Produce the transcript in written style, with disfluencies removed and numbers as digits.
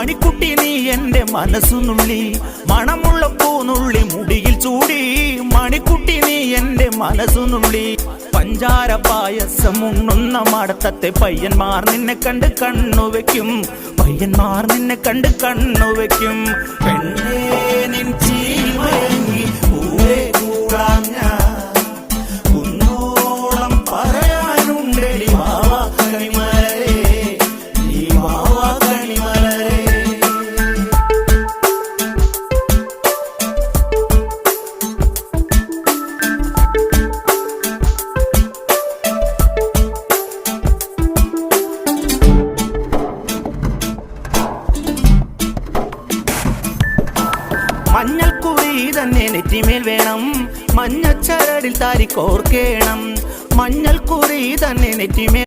മണിക്കുട്ടി നീ എൻ്റെ മനസ്സുനുള്ളി മണമുള്ള പൂനുള്ളി മുടിയിൽ ചൂടി മണിക്കുട്ടി നീ എൻ്റെ മനസ്സുനുള്ളി പഞ്ചാര പായസം ഉണ്ണുന്ന മടത്തത്തെ പയ്യന്മാർ നിന്നെ കണ്ട് കണ്ണുവെക്കും പയ്യന്മാർ നിന്നെ കണ്ട് കണ്ണുവെക്കും പെണ്ണേ നിൻ ചീമയങ്ങി പൂവേ കൂടാൻ ഞാൻ കുന്നോളം പറയാനുണ്ടെടി വാവാ കണിമലരേ നീ വാവാ കണിമലരേ. മഞ്ഞൾക്കുറി തന്നെ നെറ്റിമേൽ വേണം മഞ്ഞച്ചരടിൽ താരി കോർക്കേണം മഞ്ഞൾക്കുറി തന്നെ നെറ്റിമേൽ